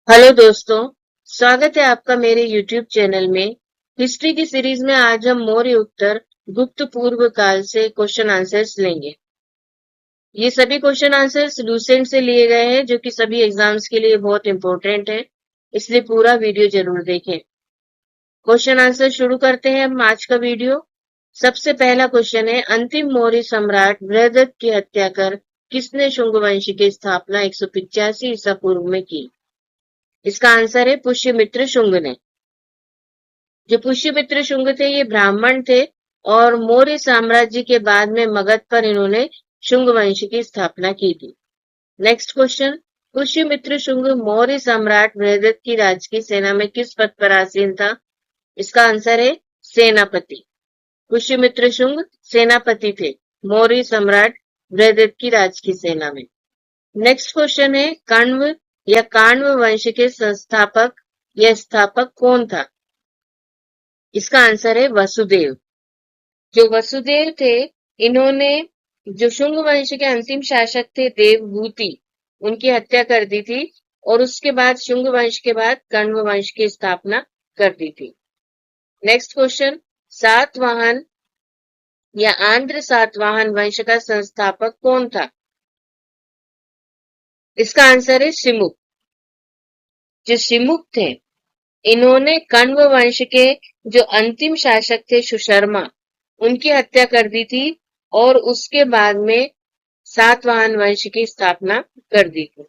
Hello दोस्तों, स्वागत है आपका मेरे YouTube चैनल में। हिस्ट्री की सीरीज में आज हम मौर्य उत्तर गुप्त पूर्व काल से क्वेश्चन आंसर्स लेंगे। ये सभी क्वेश्चन आंसर्स लूसेंट से लिए गए हैं, जो कि सभी एग्जाम्स के लिए बहुत इंपॉर्टेंट है, इसलिए पूरा वीडियो जरूर देखें। क्वेश्चन आंसर शुरू करते हैं हम आज का वीडियो। सबसे पहला क्वेश्चन है, अंतिम मौर्य सम्राट बृहदत्त की हत्या कर किसने शुंग वंश की स्थापना 185 ईसा पूर्व में की? इसका आंसर है पुष्यमित्र शुंग ने। जो पुष्यमित्र शुंग थे ये ब्राह्मण थे और मौर्य साम्राज्य के बाद में मगध पर इन्होंने शुंग वंश की स्थापना की थी। नेक्स्ट क्वेश्चन, पुष्यमित्र शुंग मौर्य सम्राट बृहदत्त की राजकीय सेना में किस पद पर आसीन था? इसका आंसर है सेनापति। पुष्यमित्र शुंग सेनापति थे मौर्य सम्राट बृहदत्त की राजकीय सेना में। नेक्स्ट क्वेश्चन है, कण्व या काण्व वंश के संस्थापक या स्थापक कौन था? इसका आंसर है वसुदेव। जो वसुदेव थे, इन्होंने जो शुंग वंश के अंतिम शासक थे देवभूति, उनकी हत्या कर दी थी और उसके बाद शुंग वंश के बाद कण्व वंश की स्थापना कर दी थी। नेक्स्ट क्वेश्चन, सातवाहन या आंध्र सातवाहन वंश का संस्थापक कौन था? इसका आंसर है शिमुक। जो शिमुक थे, इन्होंने कण्व वंश के जो अंतिम शासक थे सुशर्मा, उनकी हत्या कर दी थी और उसके बाद में सातवाहन वंश की स्थापना कर दी थी।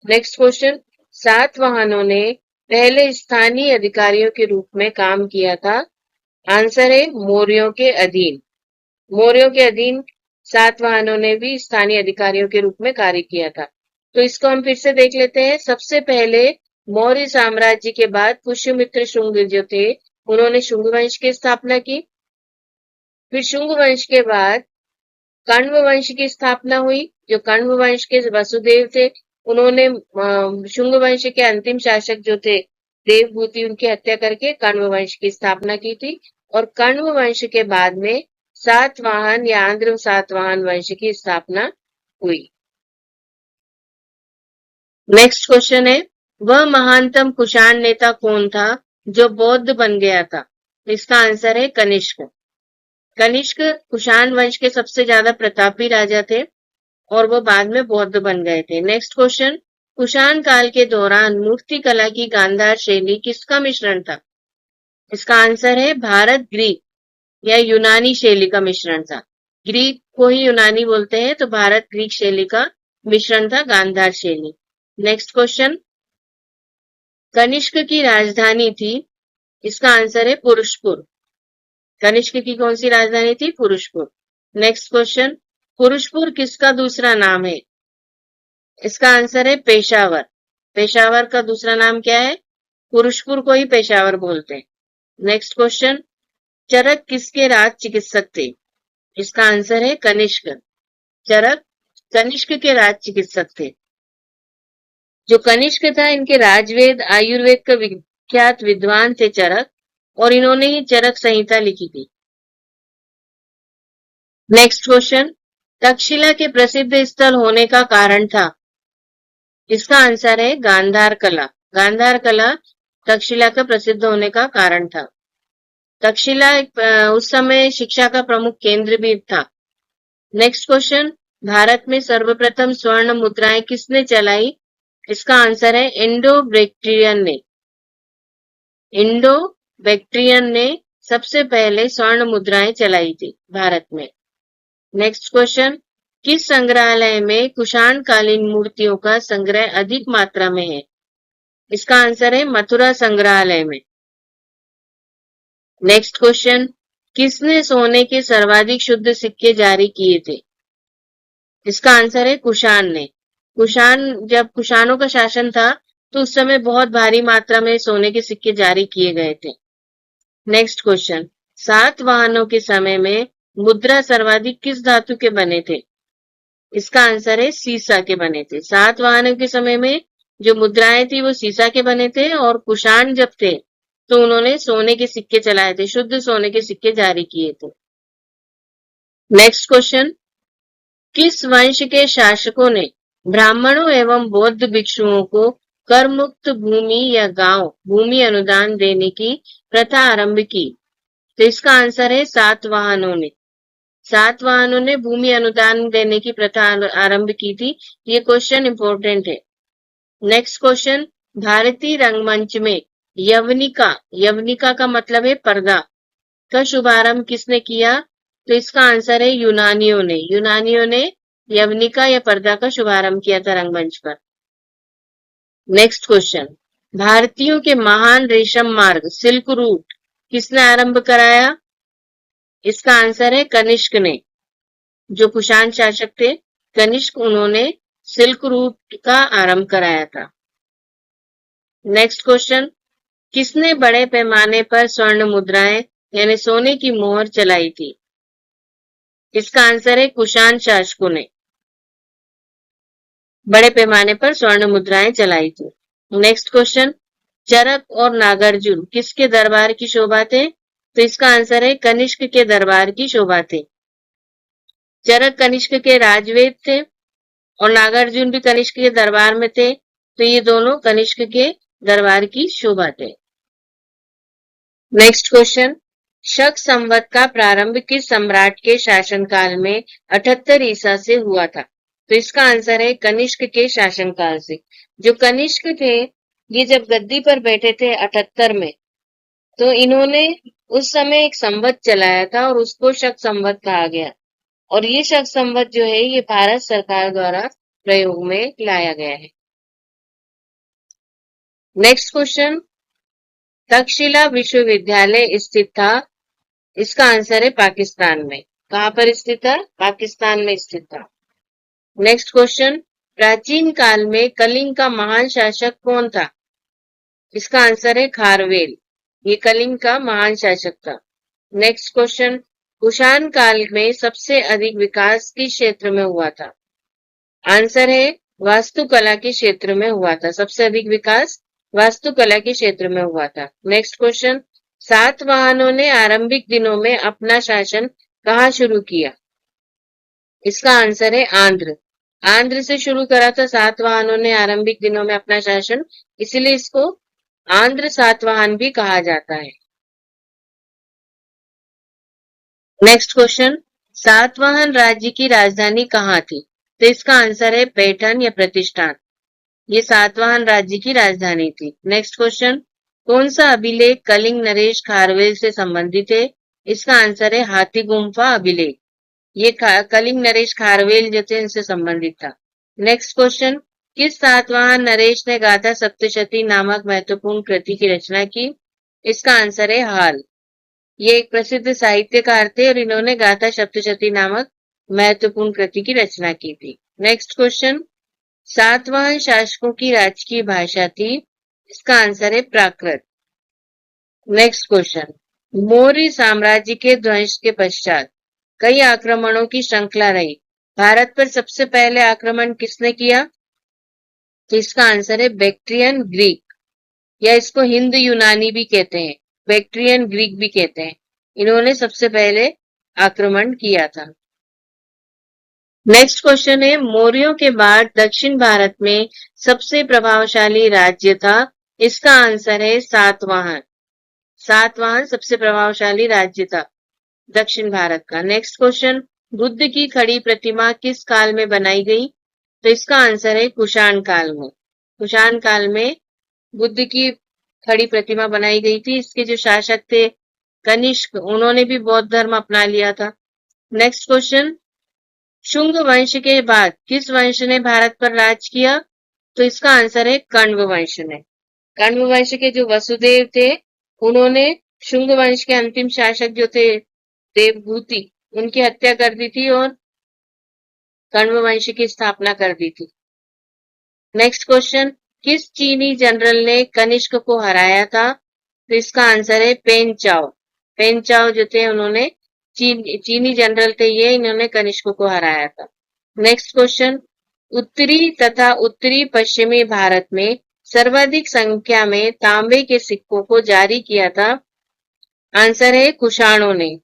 नेक्स्ट क्वेश्चन, सातवाहनों ने पहले स्थानीय अधिकारियों के रूप में काम किया था? आंसर है मौर्यों के अधीन। मौर्यों के अधीन सातवाहनों ने भी स्थानीय अधिकारियों के रूप में कार्य किया था। तो इसको हम फिर से देख लेते हैं। सबसे पहले मौर्य साम्राज्य के बाद पुष्यमित्र शुंग जो थे, उन्होंने शुंग वंश की स्थापना की। फिर शुंग वंश के बाद कण्व वंश की स्थापना हुई। जो कण्व वंश के वसुदेव थे, उन्होंने शुंग वंश के अंतिम शासक जो थे देवभूति, उनकी हत्या करके कण्व वंश की स्थापना की थी। और कण्व वंश के बाद में सातवाहन या आंध्र सातवाहन वंश की स्थापना हुई। नेक्स्ट क्वेश्चन है, वह महानतम कुषाण नेता कौन था जो बौद्ध बन गया था? इसका आंसर है कनिष्क। कनिष्क कुषाण वंश के सबसे ज्यादा प्रतापी राजा थे और वो बाद में बौद्ध बन गए थे। नेक्स्ट क्वेश्चन, कुषाण काल के दौरान मूर्ति कला की गांधार शैली किसका मिश्रण था? इसका आंसर है भारत ग्रीक या यूनानी शैली का मिश्रण था। ग्रीक को ही यूनानी बोलते हैं, तो भारत ग्रीक शैली का मिश्रण था गांधार शैली। नेक्स्ट क्वेश्चन, कनिष्क की राजधानी थी? इसका आंसर है पुरुषपुर। कनिष्क की कौन सी राजधानी थी? पुरुषपुर। नेक्स्ट क्वेश्चन, पुरुषपुर किसका दूसरा नाम है? इसका आंसर है पेशावर। पेशावर का दूसरा नाम क्या है? पुरुषपुर को ही पेशावर बोलते हैं। नेक्स्ट क्वेश्चन, चरक किसके राज चिकित्सक थे? इसका आंसर है कनिष्क। चरक कनिष्क के राज चिकित्सक थे। जो कनिष्क था, इनके राजवेद आयुर्वेद का विख्यात विद्वान थे चरक, और इन्होंने ही चरक संहिता लिखी थी। नेक्स्ट क्वेश्चन, तक्षशिला के प्रसिद्ध स्थल होने का कारण था? इसका आंसर है गांधार कला। गांधार कला तक्षशिला का प्रसिद्ध होने का कारण था। तक्षशिला उस समय शिक्षा का प्रमुख केंद्र भी था। नेक्स्ट क्वेश्चन, भारत में सर्वप्रथम स्वर्ण मुद्राएं किसने चलाई? इसका आंसर है इंडो बैक्ट्रियन ने। इंडो बैक्ट्रियन ने सबसे पहले स्वर्ण मुद्राएं चलाई थी भारत में। नेक्स्ट क्वेश्चन, किस संग्रहालय में कुषाण कालीन मूर्तियों का संग्रह अधिक मात्रा में है? इसका आंसर है मथुरा संग्रहालय में। नेक्स्ट क्वेश्चन, किसने सोने के सर्वाधिक शुद्ध सिक्के जारी किए थे? इसका आंसर है कुषाण ने। जब कुषाणों का शासन था, तो उस समय बहुत भारी मात्रा में सोने के सिक्के जारी किए गए थे। नेक्स्ट क्वेश्चन, सातवाहनों के समय में मुद्रा सर्वाधिक किस धातु के बने थे? इसका आंसर है सीसा के बने थे। सातवाहनों के समय में जो मुद्राएं थी वो सीसा के बने थे, और कुषाण जब थे तो उन्होंने सोने के सिक्के चलाए थे, शुद्ध सोने के सिक्के जारी किए थे। नेक्स्ट क्वेश्चन, किस वंश के शासकों ने ब्राह्मणों एवं बौद्ध भिक्षुओं को कर मुक्त भूमि या गांव भूमि अनुदान देने की प्रथा आरंभ की? तो इसका आंसर है सातवाहनों ने। सातवाहनों ने भूमि अनुदान देने की प्रथा आरंभ की थी। ये क्वेश्चन इंपॉर्टेंट है। नेक्स्ट क्वेश्चन, भारतीय रंगमंच में यवनिका, यवनिका का मतलब है पर्दा, का शुभारंभ किसने किया? तो इसका आंसर है यूनानियों ने। यूनानियों ने यवनिका या पर्दा का शुभारंभ किया था रंगमंच पर। नेक्स्ट क्वेश्चन, भारतीयों के महान रेशम मार्ग सिल्क रूट किसने आरंभ कराया? इसका आंसर है कनिष्क ने। जो कुषाण शासक थे कनिष्क, उन्होंने सिल्क रूट का आरंभ कराया था। नेक्स्ट क्वेश्चन, किसने बड़े पैमाने पर स्वर्ण मुद्राएं यानी सोने की मोहर चलाई थी? इसका आंसर है कुषाण शासकों ने बड़े पैमाने पर स्वर्ण मुद्राएं चलाई थी। नेक्स्ट क्वेश्चन, चरक और नागार्जुन किसके दरबार की शोभा थे? तो इसका आंसर है कनिष्क के दरबार की शोभा थे। चरक कनिष्क के राजवेद थे और नागार्जुन भी कनिष्क के दरबार में थे, तो ये दोनों कनिष्क के दरबार की शोभा थे। नेक्स्ट क्वेश्चन, शक संवत का प्रारंभ किस सम्राट के शासनकाल में 78 ईसा से हुआ था? तो इसका आंसर है कनिष्क के शासनकाल से। जो कनिष्क थे ये जब गद्दी पर बैठे थे 78 में, तो इन्होंने उस समय एक संवत चलाया था और उसको शक संवत कहा गया। और ये शक संवत जो है ये भारत सरकार द्वारा प्रयोग में लाया गया है। नेक्स्ट क्वेश्चन, तक्षशिला विश्वविद्यालय स्थित था? इसका आंसर है पाकिस्तान में। कहां पर स्थित था? पाकिस्तान में स्थित था। नेक्स्ट क्वेश्चन, प्राचीन काल में कलिंग का महान शासक कौन था? इसका आंसर है खारवेल। ये कलिंग का महान शासक था। नेक्स्ट क्वेश्चन, कुषाण काल में सबसे अधिक विकास किस क्षेत्र में हुआ था? आंसर है वास्तुकला के क्षेत्र में हुआ था। सबसे अधिक विकास वास्तुकला के क्षेत्र में हुआ था। नेक्स्ट क्वेश्चन, सातवाहनों ने आरंभिक दिनों में अपना शासन कहाँ शुरू किया? इसका आंसर है आंध्र। आंध्र से शुरू करा था सातवाहनों ने आरंभिक दिनों में अपना शासन, इसीलिए इसको आंध्र सातवाहन भी कहा जाता है। नेक्स्ट क्वेश्चन, सातवाहन राज्य की राजधानी कहाँ थी? तो इसका आंसर है पैठन या प्रतिष्ठान। ये सातवाहन राज्य की राजधानी थी। नेक्स्ट क्वेश्चन, कौन सा अभिलेख कलिंग नरेश खारवेल से संबंधित है? इसका आंसर है हाथी गुम्फा अभिलेख। ये कलिंग नरेश खारवेल जो थे इनसे संबंधित था। नेक्स्ट क्वेश्चन, किस सातवाहन नरेश ने गाथा सप्तशती नामक महत्वपूर्ण कृति की रचना की? इसका आंसर है हाल। ये एक प्रसिद्ध साहित्यकार थे और इन्होंने गाथा सप्तशती नामक महत्वपूर्ण कृति की रचना की थी। नेक्स्ट क्वेश्चन, सातवाहन शासकों की राजकीय भाषा थी? इसका आंसर है प्राकृत। नेक्स्ट क्वेश्चन, मौर्य साम्राज्य के ध्वंस के पश्चात कई आक्रमणों की श्रृंखला रही। भारत पर सबसे पहले आक्रमण किसने किया? तो इसका आंसर है बैक्ट्रियन ग्रीक, या इसको हिंद यूनानी भी कहते हैं, बैक्ट्रियन ग्रीक भी कहते हैं। इन्होंने सबसे पहले आक्रमण किया था। नेक्स्ट क्वेश्चन है, मौर्यों के बाद दक्षिण भारत में सबसे प्रभावशाली राज्य था? इसका आंसर है सातवाहन। सातवाहन सबसे प्रभावशाली राज्य था दक्षिण भारत का। नेक्स्ट क्वेश्चन, बुद्ध की खड़ी प्रतिमा किस काल में बनाई गई? तो इसका आंसर है कुषाण काल में। कुषाण काल में बुद्ध की खड़ी प्रतिमा बनाई गई थी। इसके जो शासक थे कनिष्क, उन्होंने भी बौद्ध धर्म अपना लिया था। नेक्स्ट क्वेश्चन, शुंग वंश के बाद किस वंश ने भारत पर राज किया? तो इसका आंसर है कण्व वंश ने। कण्व वंश के जो वसुदेव थे उन्होंने शुंग वंश के अंतिम शासक जो थे देवभूति, उनकी हत्या कर दी थी और कण्व वंश की स्थापना कर दी थी। नेक्स्ट क्वेश्चन, किस चीनी जनरल ने कनिष्क को हराया था? तो इसका आंसर है पेन चाओ। पेन चाओ जो थे उन्होंने चीनी जनरल थे ये, इन्होंने कनिष्क को हराया था। नेक्स्ट क्वेश्चन, उत्तरी तथा उत्तरी पश्चिमी भारत में सर्वाधिक संख्या में तांबे के सिक्कों को जारी किया था? आंसर है कुषाणों ने।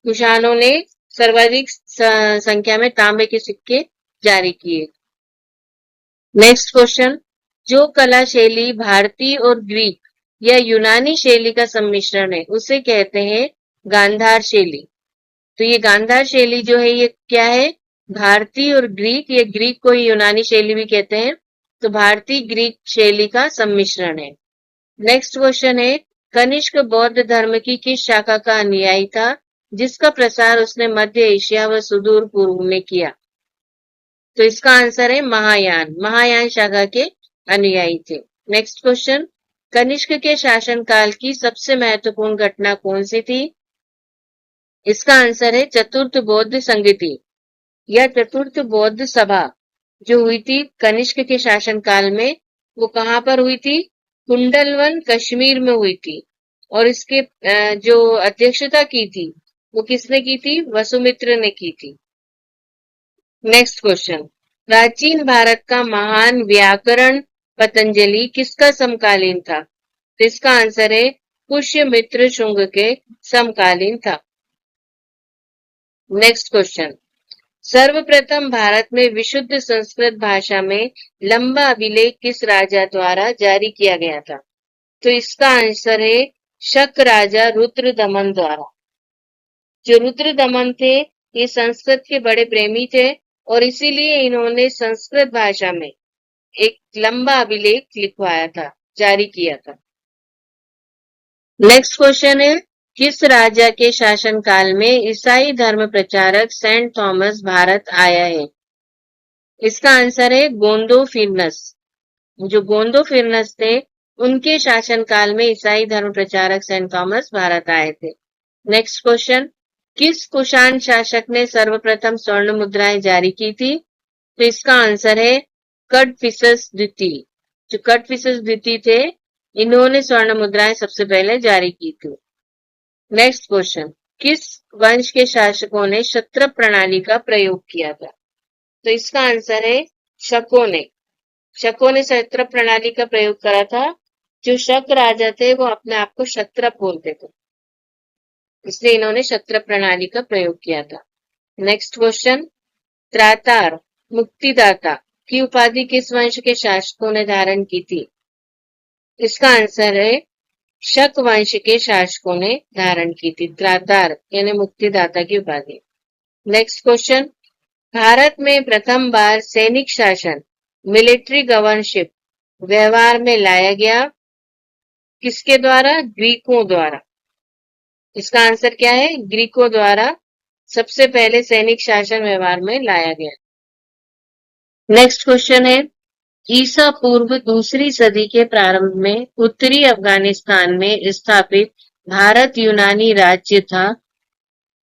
कुषाणों ने सर्वाधिक संख्या में तांबे के सिक्के जारी किए। नेक्स्ट क्वेश्चन, जो कला शैली भारतीय और ग्रीक या यूनानी शैली का सम्मिश्रण है उसे कहते हैं गांधार शैली। तो ये गांधार शैली जो है ये क्या है? भारतीय और ग्रीक, या ग्रीक को ही यूनानी शैली भी कहते हैं, तो भारतीय ग्रीक शैली का सम्मिश्रण है। नेक्स्ट क्वेश्चन है, कनिष्क बौद्ध धर्म की किस शाखा का अनुयायी था जिसका प्रसार उसने मध्य एशिया व सुदूर पूर्व में किया? तो इसका आंसर है महायान। महायान शाखा के अनुयायी थे। नेक्स्ट क्वेश्चन, कनिष्क के शासनकाल की सबसे महत्वपूर्ण घटना कौन सी थी? इसका आंसर है चतुर्थ बौद्ध संगति या चतुर्थ बौद्ध सभा जो हुई थी कनिष्क के शासनकाल में। वो कहां पर हुई थी? कुंडलवन कश्मीर में हुई थी। और इसके जो अध्यक्षता की थी वो किसने की थी? वसुमित्र ने की थी। नेक्स्ट क्वेश्चन, प्राचीन भारत का महान व्याकरण पतंजलि किसका समकालीन था? तो इसका आंसर है पुष्यमित्र शुंग के समकालीन था। नेक्स्ट क्वेश्चन, सर्वप्रथम भारत में विशुद्ध संस्कृत भाषा में लंबा अभिलेख किस राजा द्वारा जारी किया गया था? तो इसका आंसर है शक राजा रुद्रदमन द्वारा। जो रुद्रदमन थे ये संस्कृत के बड़े प्रेमी थे और इसीलिए इन्होंने संस्कृत भाषा में एक लंबा अभिलेख लिखवाया था, जारी किया था। नेक्स्ट क्वेश्चन है, किस राजा के शासनकाल में ईसाई धर्म प्रचारक सेंट थॉमस भारत आया है? इसका आंसर है गोंदोफिरनस। जो गोंदोफिरनस थे उनके शासनकाल में ईसाई धर्म प्रचारक सेंट थॉमस भारत आए थे। नेक्स्ट क्वेश्चन, किस कुषाण शासक ने सर्वप्रथम स्वर्ण मुद्राएं जारी की थी? तो इसका आंसर है कड़फिसस द्वितीय। जो कड़फिसस द्वितीय थे इन्होंने स्वर्ण मुद्राएं सबसे पहले जारी की थी। नेक्स्ट क्वेश्चन, किस वंश के शासकों ने क्षत्रप प्रणाली का प्रयोग किया था? तो इसका आंसर है शकों ने। शकों ने क्षत्रप प्रणाली का प्रयोग करा था। जो शक राजा थे वो अपने आप को क्षत्रप बोलते थे, इसलिए इन्होंने क्षत्रप प्रणाली का प्रयोग किया था। नेक्स्ट क्वेश्चन, त्रातार मुक्तिदाता की उपाधि किस वंश के शासकों ने धारण की थी? इसका आंसर है शक वंश के शासकों ने धारण की थी त्रातार यानी मुक्तिदाता की उपाधि। नेक्स्ट क्वेश्चन, भारत में प्रथम बार सैनिक शासन मिलिट्री गवर्नशिप व्यवहार में लाया गया किसके द्वारा? ग्रीकों द्वारा। इसका आंसर क्या है? ग्रीकों द्वारा सबसे पहले सैनिक शासन व्यवहार में लाया गया। नेक्स्ट क्वेश्चन है, ईसा पूर्व दूसरी सदी के प्रारंभ में उत्तरी अफगानिस्तान में स्थापित भारत यूनानी राज्य था।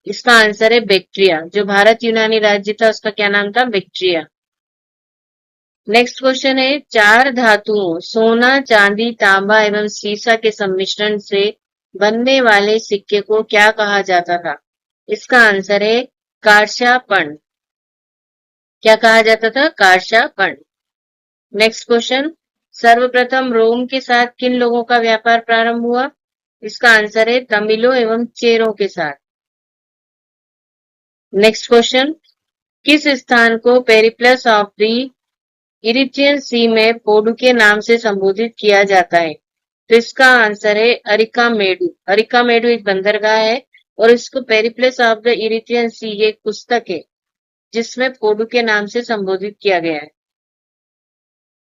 इसका आंसर है बैक्ट्रिया। जो भारत यूनानी राज्य था उसका क्या नाम था? बैक्ट्रिया। नेक्स्ट क्वेश्चन है, चार धातुओं सोना चांदी तांबा एवं सीसा के सम्मिश्रण से बनने वाले सिक्के को क्या कहा जाता था? इसका आंसर है कार्शापण। क्या कहा जाता था? कार्शापण। नेक्स्ट क्वेश्चन, सर्वप्रथम रोम के साथ किन लोगों का व्यापार प्रारंभ हुआ? इसका आंसर है तमिलों एवं चेरों के साथ। नेक्स्ट क्वेश्चन, किस स्थान को पेरिप्लस ऑफ द इरिट्रियन सी में पोडू के नाम से संबोधित किया जाता है? तो इसका आंसर है अरिकामेडू। अरिकामेडू एक बंदरगाह है और इसको पेरिप्लस ऑफ द इरिट्रियन सी एक पुस्तक है जिसमें पोडू के नाम से संबोधित किया गया है।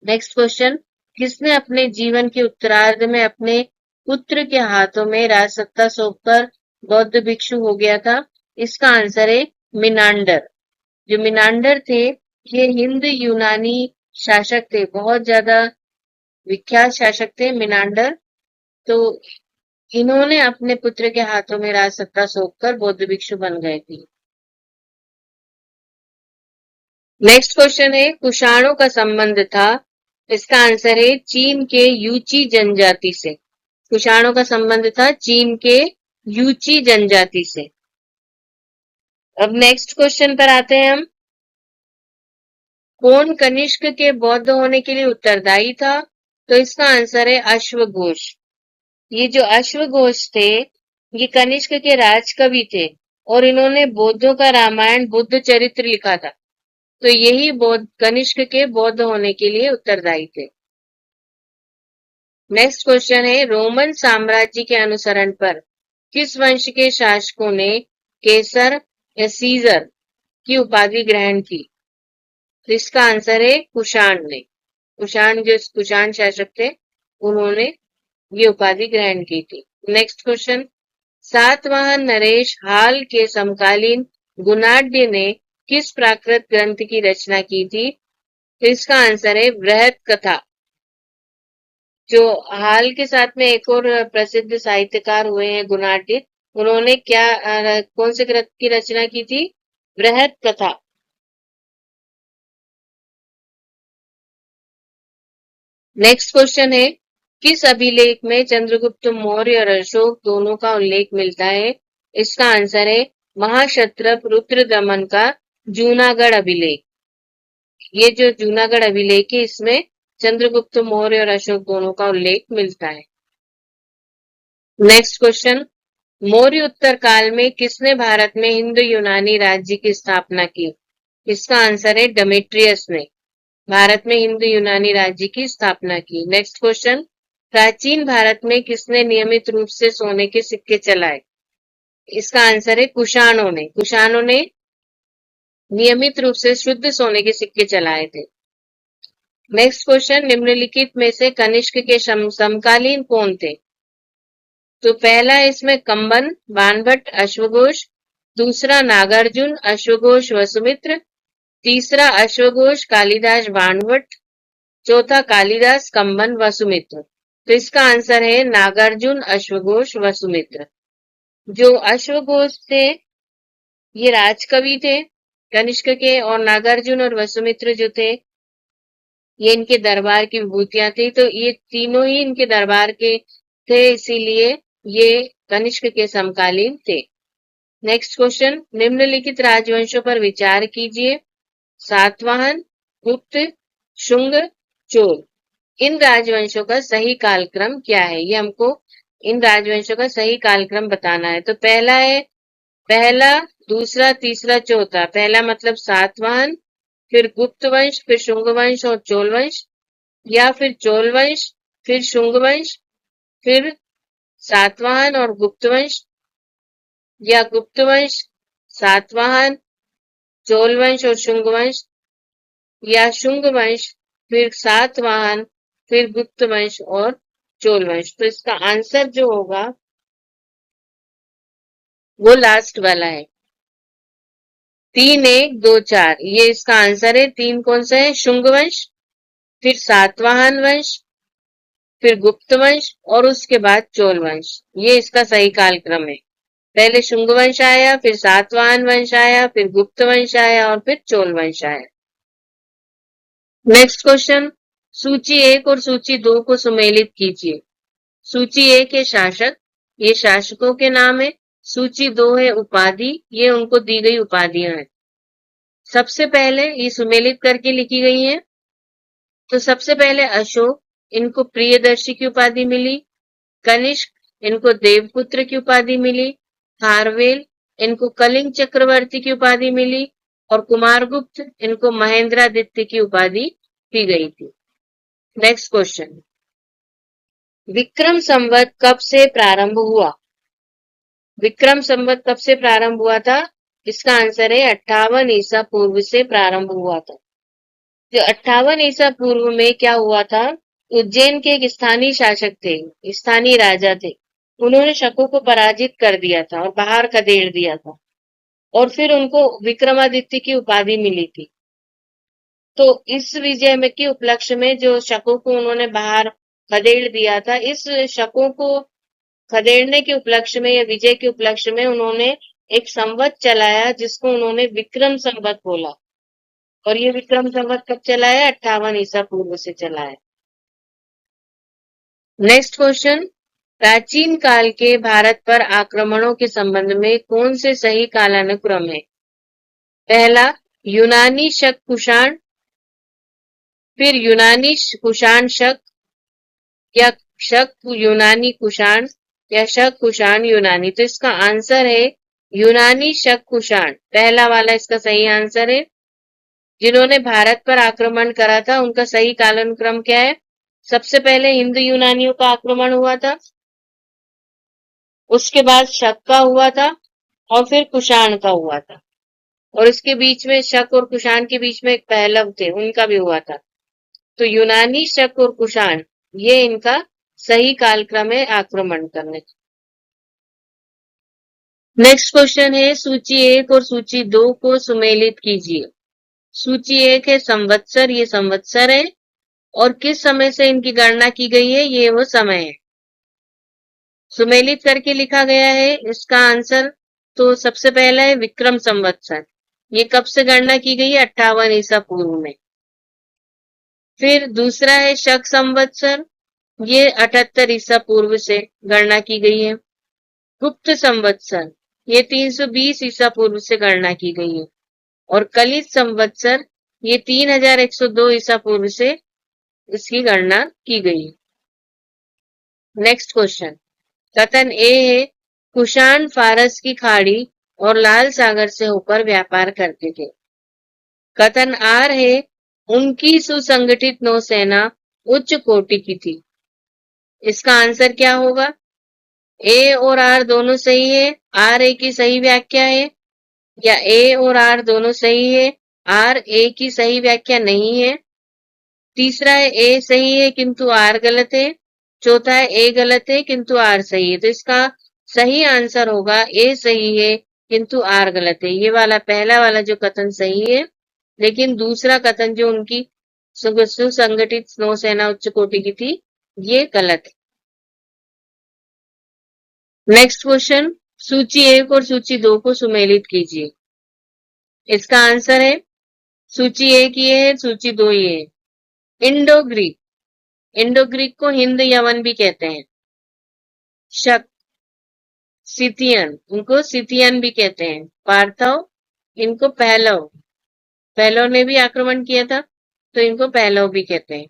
नेक्स्ट क्वेश्चन, किसने अपने जीवन के उत्तरार्ध में अपने पुत्र के हाथों में राजसत्ता सौंपकर बौद्ध भिक्षु हो गया था? इसका आंसर है मिनांडर। जो मिनांडर थे ये हिंद यूनानी शासक थे, बहुत ज्यादा विख्यात शासक थे मिनांडर। तो इन्होंने अपने पुत्र के हाथों में राजसत्ता सौंपकर बौद्ध भिक्षु बन गए थे। नेक्स्ट क्वेश्चन है, कुषाणों का संबंध था? इसका आंसर है चीन के यूची जनजाति से। कुषाणों का संबंध था चीन के यूची जनजाति से। अब नेक्स्ट क्वेश्चन पर आते हैं हम, कौन कनिष्क के बौद्ध होने के लिए उत्तरदायी था? तो इसका आंसर है अश्वघोष। ये जो अश्वघोष थे ये कनिष्क के राजकवि थे और इन्होंने बौद्धों का रामायण बुद्ध चरित्र लिखा था। तो यही बौद्ध कनिष्क के बौद्ध होने के लिए उत्तरदायी थे। नेक्स्ट क्वेश्चन है, रोमन साम्राज्य के अनुसरण पर किस वंश के शासकों ने केसर या सीजर की उपाधि ग्रहण की? तो इसका आंसर है कुषाण ने। कुषाण शासक थे, उन्होंने ये उपाधि ग्रहण की थी। नेक्स्ट क्वेश्चन, सातवाहन नरेश हाल के समकालीन गुणाढ्य ने किस प्राकृत ग्रंथ की रचना की थी? तो इसका आंसर है बृहत कथा। जो हाल के साथ में एक और प्रसिद्ध साहित्यकार हुए हैं गुणाढ्य, उन्होंने कौन से ग्रंथ की रचना की थी? बृहत कथा। नेक्स्ट क्वेश्चन है, किस अभिलेख में चंद्रगुप्त मौर्य और अशोक दोनों का उल्लेख मिलता है? इसका आंसर है महाक्षत्रप रुद्रदमन का जूनागढ़ अभिलेख। ये जो जूनागढ़ अभिलेख है, इसमें चंद्रगुप्त मौर्य और अशोक दोनों का उल्लेख मिलता है। नेक्स्ट क्वेश्चन, मौर्य उत्तर काल में किसने भारत में हिंदू यूनानी राज्य की स्थापना की? इसका आंसर है डेमेट्रियस ने भारत में हिंदू यूनानी राज्य की स्थापना की। नेक्स्ट क्वेश्चन, प्राचीन भारत में किसने नियमित रूप से सोने के सिक्के चलाए? इसका आंसर है कुषाणों ने नियमित रूप से शुद्ध सोने के सिक्के चलाए थे। नेक्स्ट क्वेश्चन, निम्नलिखित में से कनिष्क के समकालीन कौन थे? तो पहला है इसमें कंबन, बाणभट्ट, अश्वघोष। दूसरा नागार्जुन, अश्वघोष, वसुमित्र। तीसरा अश्वघोष, कालिदास, बाणभट्ट। चौथा कालिदास, कंबन, वसुमित्र। तो इसका आंसर है नागार्जुन, अश्वघोष, वसुमित्र। जो अश्वघोष थे ये राजकवि थे कनिष्क के, और नागार्जुन और वसुमित्र जो थे ये इनके दरबार की विभूतियां थी। तो ये तीनों ही इनके दरबार के थे, इसीलिए ये कनिष्क के समकालीन थे। नेक्स्ट क्वेश्चन, निम्नलिखित राजवंशों पर विचार कीजिए। सातवाहन, गुप्त, शुंग, चोल। इन राजवंशों का सही कालक्रम क्या है? ये हमको इन राजवंशों का सही कालक्रम बताना है। तो पहला, दूसरा, तीसरा, चौथा। पहला मतलब सातवाहन, फिर गुप्त वंश, फिर शुंग वंश और चोल वंश, या फिर चोल वंश, फिर शुंग वंश, फिर सातवाहन और गुप्त वंश, या गुप्त वंश, सातवाहन, चोल वंश और शुंग वंश, या शुंग वंश, फिर सातवाहन, फिर गुप्त वंश और चोल वंश। तो इसका आंसर जो होगा वो लास्ट वाला है, 3, 1, 2, 4। ये इसका आंसर है। 3 कौन सा है? शुंग वंश, फिर सातवाहन वंश, फिर गुप्त वंश और उसके बाद चोल वंश। ये इसका सही कालक्रम है। पहले शुंग वंश आया, फिर सातवाहन वंश आया, फिर गुप्त वंश आया और फिर चोल वंश आया। नेक्स्ट क्वेश्चन, सूची 1 और सूची 2 को सुमेलित कीजिए। सूची 1 है शासक, ये शासकों के नाम है। सूची 2 है उपाधि, ये उनको दी गई उपाधियां हैं। सबसे पहले ये सुमेलित करके लिखी गई हैं। तो सबसे पहले अशोक, इनको प्रियदर्शी की उपाधि मिली। कनिष्क, इनको देवपुत्र की उपाधि मिली। खारवेल, इनको कलिंग चक्रवर्ती की उपाधि मिली। और कुमारगुप्त, इनको महेंद्रादित्य की उपाधि दी गई थी। नेक्स्ट क्वेश्चन, विक्रम संवत कब से प्रारंभ हुआ? विक्रम संवत कब से प्रारंभ हुआ था? इसका आंसर है 58 ईसा पूर्व से प्रारंभ हुआ था। जो 58 ईसा पूर्व में क्या हुआ था, उज्जैन के एक स्थानीय शासक थे, स्थानीय राजा थे। उन्होंने शकों को पराजित कर दिया था और बाहर खदेड़ दिया था, और फिर उनको विक्रमादित्य की उपाधि मिली थी। तो इस विजय में के उपलक्ष्य में जो शकों को उन्होंने बाहर खदेड़ दिया था, इस शकों को खदेड़ने के उपलक्ष्य में या विजय के उपलक्ष्य में उन्होंने एक संवत चलाया जिसको उन्होंने विक्रम संवत बोला। और ये विक्रम संवत कब चला है? 58 ईसा पूर्व से चला है। नेक्स्ट क्वेश्चन, प्राचीन काल के भारत पर आक्रमणों के संबंध में कौन से सही कालानुक्रम है? पहला, यूनानी शक कुषाण, फिर यूनानी कुषाण शक, या शक यूनानी कुषाण, या शक कुषाण यूनानी। तो इसका आंसर है यूनानी शक कुषाण। पहला वाला इसका सही आंसर है। जिन्होंने भारत पर आक्रमण करा था उनका सही कालानुक्रम क्या है? सबसे पहले हिंदू यूनानियों का आक्रमण हुआ था, उसके बाद शक का हुआ था और फिर कुषाण का हुआ था। और इसके बीच में शक और कुषाण के बीच में एक पहलव थे, उनका भी हुआ था। तो यूनानी, शक और कुषाण, ये इनका सही कालक्रम है आक्रमण करने का। नेक्स्ट क्वेश्चन है, सूची 1 और सूची 2 को सुमेलित कीजिए। सूची 1 है संवत्सर, ये संवत्सर है, और किस समय से इनकी गणना की गई है, ये वो समय है। सुमेलित करके लिखा गया है इसका आंसर। तो सबसे पहला है विक्रम संवत्सर, ये कब से गणना की गई है, 58 ईसा पूर्व में। फिर दूसरा है शक संवत्सर, ये 78 ईसा पूर्व से गणना की गई है। गुप्त संवत्सर, ये 320 ईसा पूर्व से गणना की गई है। और कलित संवत्सर, ये 3102 ईसा पूर्व से इसकी गणना की गई है। नेक्स्ट क्वेश्चन, कथन ए है कुषाण फारस की खाड़ी और लाल सागर से होकर व्यापार करते थे। कथन आर है उनकी सुसंगठित नौसेना उच्च कोटि की थी। इसका आंसर क्या होगा? ए और आर दोनों सही है, आर ए की सही व्याख्या है, या ए और आर दोनों सही है, आर ए की सही व्याख्या नहीं है। तीसरा है ए सही है किंतु आर गलत है। चौथा है ए गलत है किंतु आर सही है। तो इसका सही आंसर होगा ए सही है किंतु आर गलत है। ये वाला पहला वाला जो कथन सही है, लेकिन दूसरा कथन जो उनकी सुसंगठित नौसेना उच्च कोटि की थी, ये गलत है। नेक्स्ट क्वेश्चन, सूची 1 और सूची 2 को सुमेलित कीजिए। इसका आंसर है सूची 1 ये है, सूची 2 ये है। इंडो ग्रीक, इंडो ग्रीक को हिंद यवन भी कहते हैं। शक, सिथियन, इनको सिथियन भी कहते हैं। पार्थव, इनको पहलव, पहलव ने भी आक्रमण किया था, तो इनको पहलव भी कहते हैं।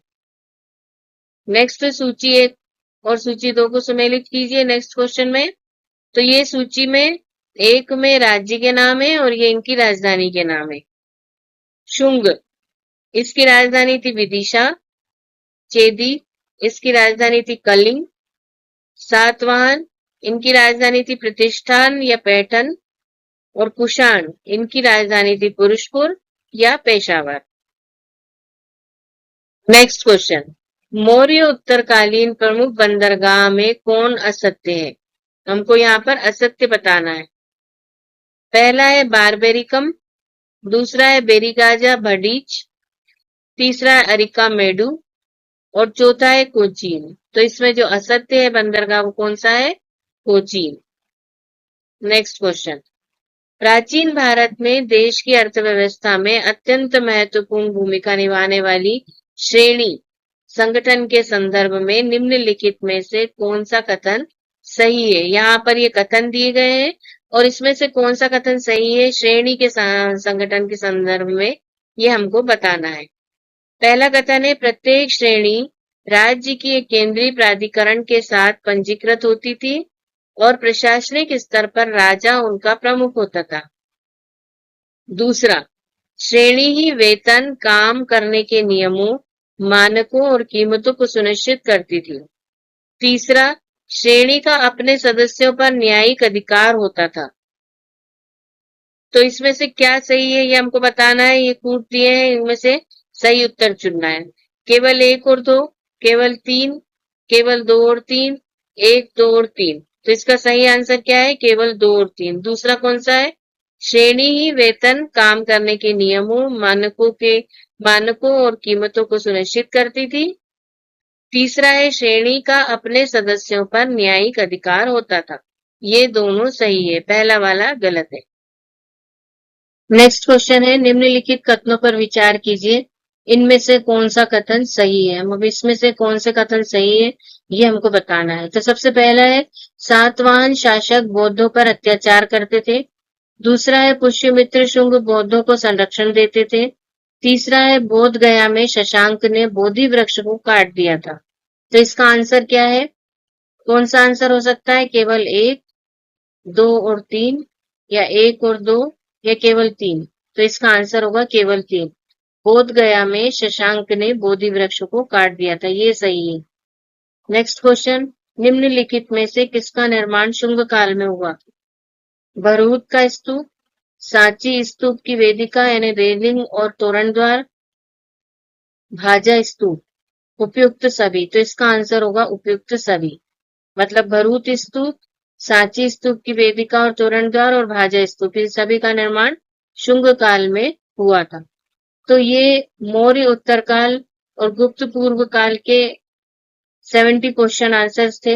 नेक्स्ट सूची 1 और सूची 2 को सुमेलित कीजिए नेक्स्ट क्वेश्चन में। तो ये सूची में 1 में राज्य के नाम है और ये इनकी राजधानी के नाम है। शुंग, इसकी राजधानी थी विदिशा। चेदी, इसकी राजधानी थी कलिंग। सातवाहन, इनकी राजधानी थी प्रतिष्ठान या पैठन। और कुषाण, इनकी राजधानी थी पुरुषपुर या पेशावर। नेक्स्ट क्वेश्चन, मौर्य उत्तरकालीन प्रमुख बंदरगाह में कौन असत्य है? हमको यहाँ पर असत्य बताना है। पहला है बारबेरिकम, दूसरा है बेरिगाजा भडीच, तीसरा है अरिका मेडू, और चौथा है कोचीन। तो इसमें जो असत्य है बंदरगाह वो कौन सा है? कोचीन। नेक्स्ट क्वेश्चन, प्राचीन भारत में देश की अर्थव्यवस्था में अत्यंत महत्वपूर्ण भूमिका निभाने वाली श्रेणी संगठन के संदर्भ में निम्नलिखित में से कौन सा कथन सही है? यहाँ पर ये कथन दिए गए हैं और इसमें से कौन सा कथन सही है श्रेणी के संगठन के संदर्भ में, ये हमको बताना है। पहला कथन है प्रत्येक श्रेणी राज्य की एक केंद्रीय प्राधिकरण के साथ पंजीकृत होती थी और प्रशासनिक स्तर पर राजा उनका प्रमुख होता था। दूसरा, श्रेणी ही वेतन, काम करने के नियमों, मानकों और कीमतों को सुनिश्चित करती थी। तीसरा, श्रेणी का अपने सदस्यों पर न्यायिक अधिकार होता था। तो इसमें से क्या सही है ये हमको बताना है। ये कूट दिए हैं, इनमें से सही उत्तर चुनना है। केवल 1 और 2, केवल 3, केवल 2 और 3, 1, 2 और 3। तो इसका सही आंसर क्या है? केवल 2 और 3। दूसरा कौन सा है? श्रेणी ही वेतन, काम करने के नियमों, मानकों और कीमतों को सुनिश्चित करती थी। तीसरा है श्रेणी का अपने सदस्यों पर न्यायिक अधिकार होता था। ये दोनों सही है, पहला वाला गलत है। नेक्स्ट क्वेश्चन है निम्नलिखित कथनों पर विचार कीजिए, इनमें से कौन सा कथन सही है। अब इसमें से कौन से कथन सही है ये हमको बताना है। तो सबसे पहला है सातवाहन शासक बौद्धों पर अत्याचार करते थे। दूसरा है पुष्यमित्र शुंग बौद्धों को संरक्षण देते थे। तीसरा है बोध गया में शशांक ने बोधि वृक्ष को काट दिया था। तो इसका आंसर क्या है? कौन सा आंसर हो सकता है? केवल 1, 2 और 3, या 1 और 2, या केवल 3? तो इसका आंसर होगा केवल 3। बोध गया में शशांक ने बोधि वृक्ष को काट दिया था, ये सही है। नेक्स्ट क्वेश्चन, निम्नलिखित में से किसका निर्माण शुंग काल में हुआ? भरहुत का स्तूप, सांची स्तूप की वेदिका यानी रेलिंग और तोरण द्वार, भाजा स्तूप, उपयुक्त सभी। तो इसका आंसर होगा उपयुक्त सभी। मतलब भरहुत स्तूप, सांची स्तूप की वेदिका और तोरण द्वार और भाजा स्तूप, इन सभी का निर्माण शुंग काल में हुआ था। तो ये मौर्य उत्तरकाल और गुप्त पूर्व काल के 70 क्वेश्चन आंसर्स थे।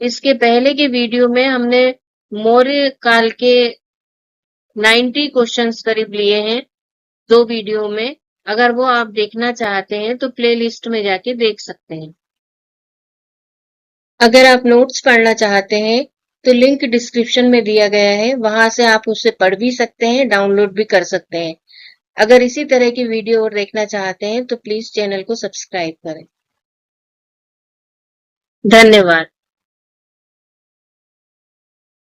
इसके पहले के वीडियो में हमने मौर्य काल के 90 क्वेश्चंस करीब लिए हैं 2 वीडियो में। अगर वो आप देखना चाहते हैं तो प्लेलिस्ट में जाके देख सकते हैं। अगर आप नोट्स पढ़ना चाहते हैं तो लिंक डिस्क्रिप्शन में दिया गया है, वहां से आप उसे पढ़ भी सकते हैं, डाउनलोड भी कर सकते हैं। अगर इसी तरह की वीडियो और देखना चाहते हैं तो प्लीज चैनल को सब्सक्राइब करें। धन्यवाद।